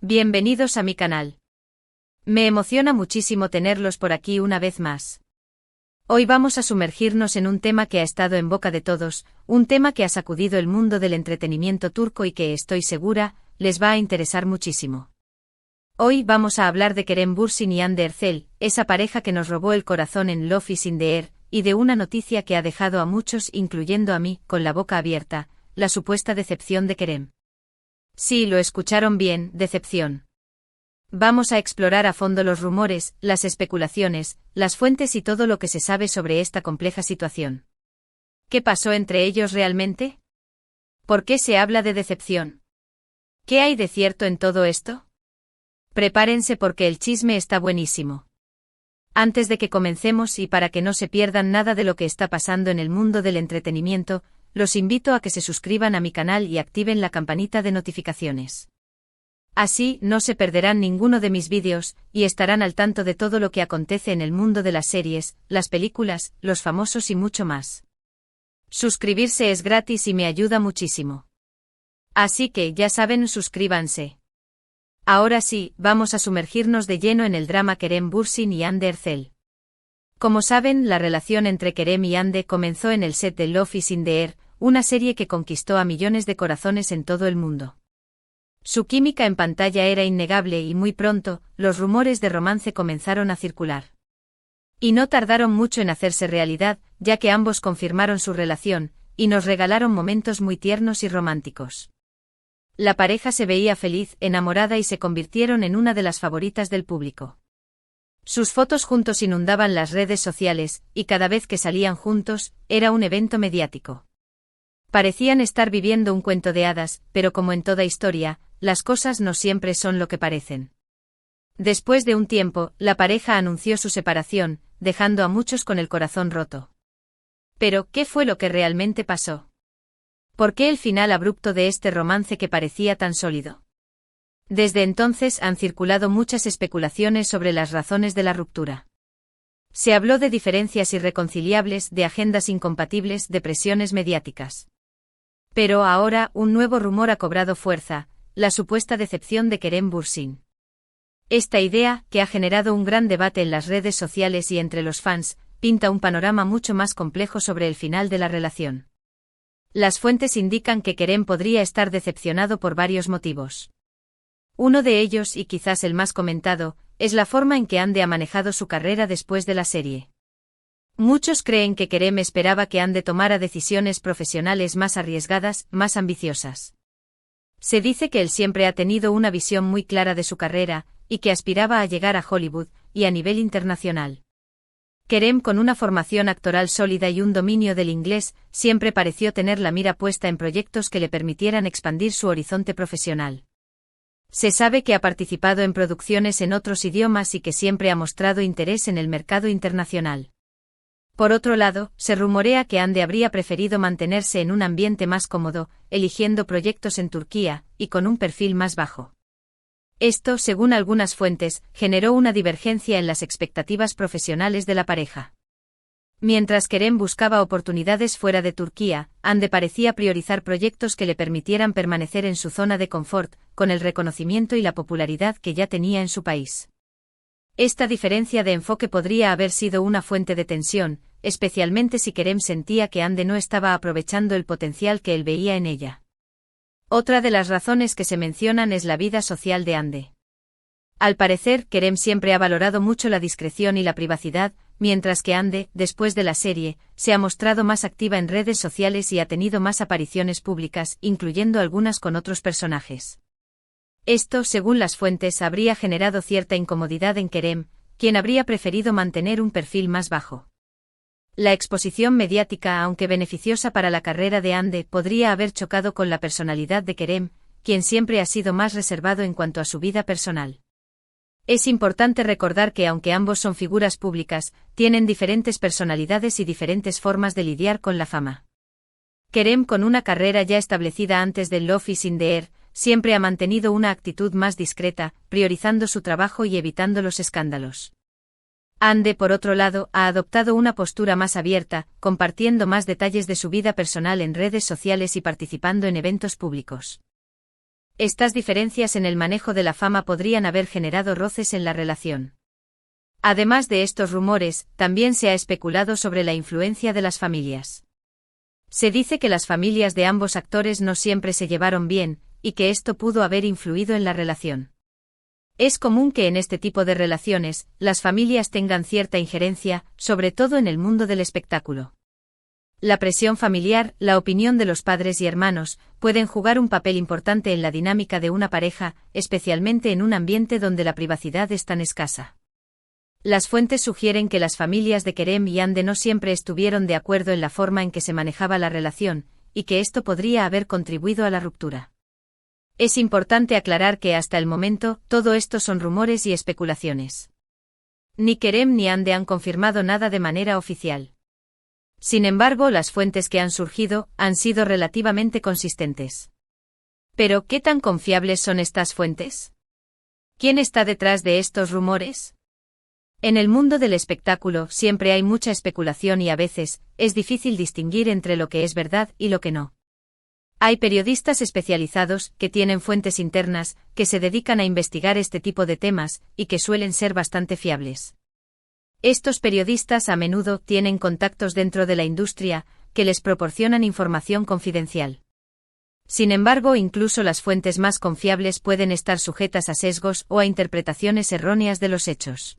Bienvenidos a mi canal. Me emociona muchísimo tenerlos por aquí una vez más. Hoy vamos a sumergirnos en un tema que ha estado en boca de todos, un tema que ha sacudido el mundo del entretenimiento turco y que estoy segura, les va a interesar muchísimo. Hoy vamos a hablar de Kerem Bürsin y Hande Erçel, esa pareja que nos robó el corazón en Love is in the Air, y de una noticia que ha dejado a muchos, incluyendo a mí, con la boca abierta, la supuesta decepción de Kerem. Sí, lo escucharon bien, decepción. Vamos a explorar a fondo los rumores, las especulaciones, las fuentes y todo lo que se sabe sobre esta compleja situación. ¿Qué pasó entre ellos realmente? ¿Por qué se habla de decepción? ¿Qué hay de cierto en todo esto? Prepárense porque el chisme está buenísimo. Antes de que comencemos y para que no se pierdan nada de lo que está pasando en el mundo del entretenimiento, los invito a que se suscriban a mi canal y activen la campanita de notificaciones. Así no se perderán ninguno de mis vídeos, y estarán al tanto de todo lo que acontece en el mundo de las series, las películas, los famosos y mucho más. Suscribirse es gratis y me ayuda muchísimo. Así que ya saben, suscríbanse. Ahora sí, vamos a sumergirnos de lleno en el drama Kerem Bürsin y Hande Erçel. Como saben, la relación entre Kerem y Hande comenzó en el set de Love is in the Air, una serie que conquistó a millones de corazones en todo el mundo. Su química en pantalla era innegable y muy pronto, los rumores de romance comenzaron a circular. Y no tardaron mucho en hacerse realidad, ya que ambos confirmaron su relación, y nos regalaron momentos muy tiernos y románticos. La pareja se veía feliz, enamorada y se convirtieron en una de las favoritas del público. Sus fotos juntos inundaban las redes sociales, y cada vez que salían juntos, era un evento mediático. Parecían estar viviendo un cuento de hadas, pero como en toda historia, las cosas no siempre son lo que parecen. Después de un tiempo, la pareja anunció su separación, dejando a muchos con el corazón roto. Pero, ¿qué fue lo que realmente pasó? ¿Por qué el final abrupto de este romance que parecía tan sólido? Desde entonces han circulado muchas especulaciones sobre las razones de la ruptura. Se habló de diferencias irreconciliables, de agendas incompatibles, de presiones mediáticas. Pero ahora, un nuevo rumor ha cobrado fuerza, la supuesta decepción de Kerem Bürsin. Esta idea, que ha generado un gran debate en las redes sociales y entre los fans, pinta un panorama mucho más complejo sobre el final de la relación. Las fuentes indican que Kerem podría estar decepcionado por varios motivos. Uno de ellos, y quizás el más comentado, es la forma en que Hande ha manejado su carrera después de la serie. Muchos creen que Kerem esperaba que Hande tomara decisiones profesionales más arriesgadas, más ambiciosas. Se dice que él siempre ha tenido una visión muy clara de su carrera, y que aspiraba a llegar a Hollywood, y a nivel internacional. Kerem, con una formación actoral sólida y un dominio del inglés, siempre pareció tener la mira puesta en proyectos que le permitieran expandir su horizonte profesional. Se sabe que ha participado en producciones en otros idiomas y que siempre ha mostrado interés en el mercado internacional. Por otro lado, se rumorea que Hande habría preferido mantenerse en un ambiente más cómodo, eligiendo proyectos en Turquía, y con un perfil más bajo. Esto, según algunas fuentes, generó una divergencia en las expectativas profesionales de la pareja. Mientras Kerem buscaba oportunidades fuera de Turquía, Hande parecía priorizar proyectos que le permitieran permanecer en su zona de confort, con el reconocimiento y la popularidad que ya tenía en su país. Esta diferencia de enfoque podría haber sido una fuente de tensión, especialmente si Kerem sentía que Hande no estaba aprovechando el potencial que él veía en ella. Otra de las razones que se mencionan es la vida social de Hande. Al parecer, Kerem siempre ha valorado mucho la discreción y la privacidad, mientras que Hande, después de la serie, se ha mostrado más activa en redes sociales y ha tenido más apariciones públicas, incluyendo algunas con otros personajes. Esto, según las fuentes, habría generado cierta incomodidad en Kerem, quien habría preferido mantener un perfil más bajo. La exposición mediática, aunque beneficiosa para la carrera de Hande, podría haber chocado con la personalidad de Kerem, quien siempre ha sido más reservado en cuanto a su vida personal. Es importante recordar que aunque ambos son figuras públicas, tienen diferentes personalidades y diferentes formas de lidiar con la fama. Kerem, con una carrera ya establecida antes de Love is in the Air, siempre ha mantenido una actitud más discreta, priorizando su trabajo y evitando los escándalos. Hande, por otro lado, ha adoptado una postura más abierta, compartiendo más detalles de su vida personal en redes sociales y participando en eventos públicos. Estas diferencias en el manejo de la fama podrían haber generado roces en la relación. Además de estos rumores, también se ha especulado sobre la influencia de las familias. Se dice que las familias de ambos actores no siempre se llevaron bien, y que esto pudo haber influido en la relación. Es común que en este tipo de relaciones, las familias tengan cierta injerencia, sobre todo en el mundo del espectáculo. La presión familiar, la opinión de los padres y hermanos, pueden jugar un papel importante en la dinámica de una pareja, especialmente en un ambiente donde la privacidad es tan escasa. Las fuentes sugieren que las familias de Kerem y Hande no siempre estuvieron de acuerdo en la forma en que se manejaba la relación, y que esto podría haber contribuido a la ruptura. Es importante aclarar que hasta el momento, todo esto son rumores y especulaciones. Ni Kerem ni Hande han confirmado nada de manera oficial. Sin embargo, las fuentes que han surgido han sido relativamente consistentes. ¿Pero qué tan confiables son estas fuentes? ¿Quién está detrás de estos rumores? En el mundo del espectáculo siempre hay mucha especulación y a veces es difícil distinguir entre lo que es verdad y lo que no. Hay periodistas especializados que tienen fuentes internas que se dedican a investigar este tipo de temas y que suelen ser bastante fiables. Estos periodistas a menudo tienen contactos dentro de la industria que les proporcionan información confidencial. Sin embargo, incluso las fuentes más confiables pueden estar sujetas a sesgos o a interpretaciones erróneas de los hechos.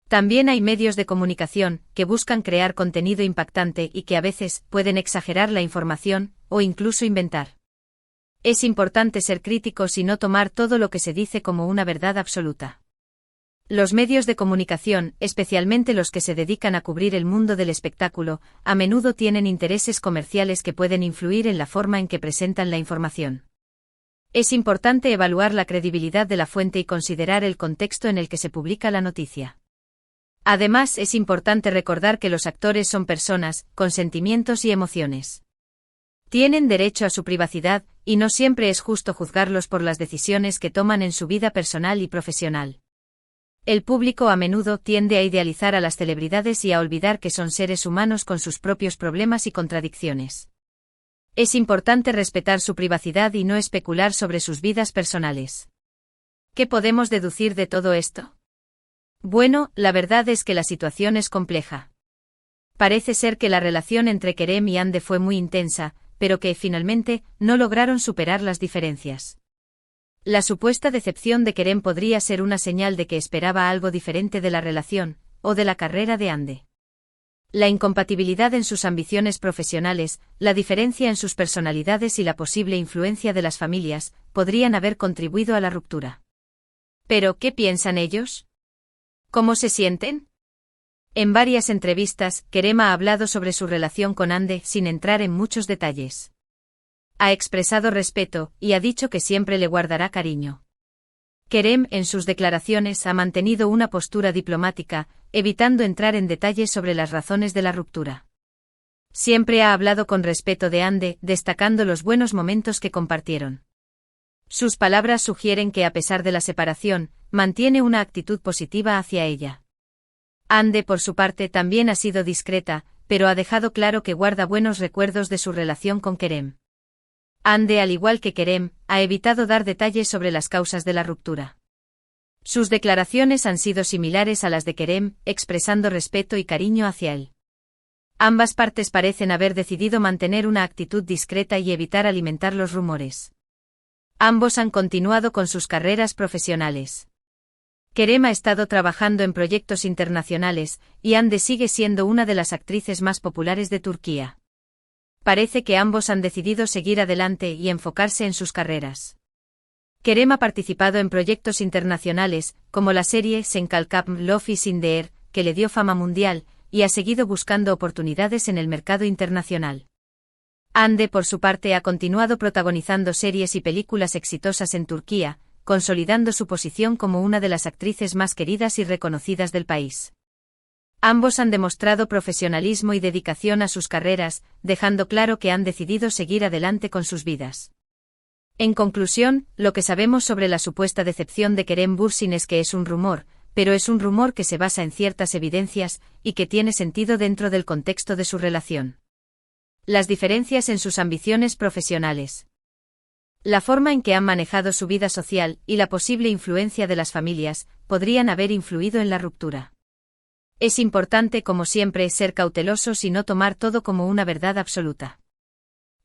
También hay medios de comunicación que buscan crear contenido impactante y que a veces pueden exagerar la información o incluso inventar. Es importante ser críticos y no tomar todo lo que se dice como una verdad absoluta. Los medios de comunicación, especialmente los que se dedican a cubrir el mundo del espectáculo, a menudo tienen intereses comerciales que pueden influir en la forma en que presentan la información. Es importante evaluar la credibilidad de la fuente y considerar el contexto en el que se publica la noticia. Además, es importante recordar que los actores son personas, con sentimientos y emociones. Tienen derecho a su privacidad, y no siempre es justo juzgarlos por las decisiones que toman en su vida personal y profesional. El público a menudo tiende a idealizar a las celebridades y a olvidar que son seres humanos con sus propios problemas y contradicciones. Es importante respetar su privacidad y no especular sobre sus vidas personales. ¿Qué podemos deducir de todo esto? Bueno, la verdad es que la situación es compleja. Parece ser que la relación entre Kerem y Hande fue muy intensa, pero que finalmente no lograron superar las diferencias. La supuesta decepción de Kerem podría ser una señal de que esperaba algo diferente de la relación, o de la carrera de Hande. La incompatibilidad en sus ambiciones profesionales, la diferencia en sus personalidades y la posible influencia de las familias, podrían haber contribuido a la ruptura. ¿Pero qué piensan ellos? ¿Cómo se sienten? En varias entrevistas, Kerem ha hablado sobre su relación con Hande sin entrar en muchos detalles. Ha expresado respeto y ha dicho que siempre le guardará cariño. Kerem, en sus declaraciones, ha mantenido una postura diplomática, evitando entrar en detalles sobre las razones de la ruptura. Siempre ha hablado con respeto de Hande, destacando los buenos momentos que compartieron. Sus palabras sugieren que, a pesar de la separación, mantiene una actitud positiva hacia ella. Hande, por su parte, también ha sido discreta, pero ha dejado claro que guarda buenos recuerdos de su relación con Kerem. Hande, al igual que Kerem, ha evitado dar detalles sobre las causas de la ruptura. Sus declaraciones han sido similares a las de Kerem, expresando respeto y cariño hacia él. Ambas partes parecen haber decidido mantener una actitud discreta y evitar alimentar los rumores. Ambos han continuado con sus carreras profesionales. Kerem ha estado trabajando en proyectos internacionales, y Hande sigue siendo una de las actrices más populares de Turquía. Parece que ambos han decidido seguir adelante y enfocarse en sus carreras. Kerem ha participado en proyectos internacionales, como la serie Sen Kalkam Love is in the Air, que le dio fama mundial, y ha seguido buscando oportunidades en el mercado internacional. Hande, por su parte, ha continuado protagonizando series y películas exitosas en Turquía, consolidando su posición como una de las actrices más queridas y reconocidas del país. Ambos han demostrado profesionalismo y dedicación a sus carreras, dejando claro que han decidido seguir adelante con sus vidas. En conclusión, lo que sabemos sobre la supuesta decepción de Kerem Bürsin es que es un rumor, pero es un rumor que se basa en ciertas evidencias y que tiene sentido dentro del contexto de su relación. Las diferencias en sus ambiciones profesionales. La forma en que han manejado su vida social y la posible influencia de las familias podrían haber influido en la ruptura. Es importante, como siempre, ser cautelosos y no tomar todo como una verdad absoluta.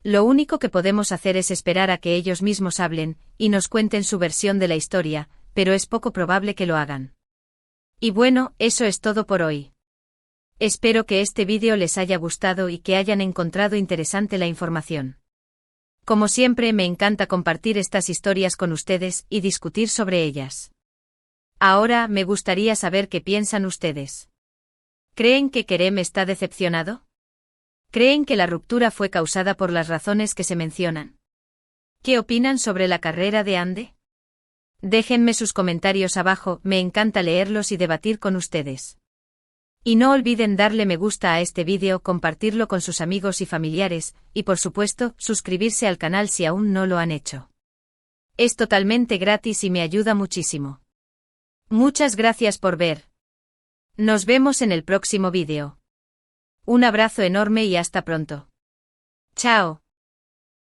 Lo único que podemos hacer es esperar a que ellos mismos hablen y nos cuenten su versión de la historia, pero es poco probable que lo hagan. Y bueno, eso es todo por hoy. Espero que este vídeo les haya gustado y que hayan encontrado interesante la información. Como siempre, me encanta compartir estas historias con ustedes y discutir sobre ellas. Ahora, me gustaría saber qué piensan ustedes. ¿Creen que Kerem está decepcionado? ¿Creen que la ruptura fue causada por las razones que se mencionan? ¿Qué opinan sobre la carrera de Hande? Déjenme sus comentarios abajo, me encanta leerlos y debatir con ustedes. Y no olviden darle me gusta a este vídeo, compartirlo con sus amigos y familiares, y por supuesto, suscribirse al canal si aún no lo han hecho. Es totalmente gratis y me ayuda muchísimo. Muchas gracias por ver. Nos vemos en el próximo vídeo. Un abrazo enorme y hasta pronto. Chao.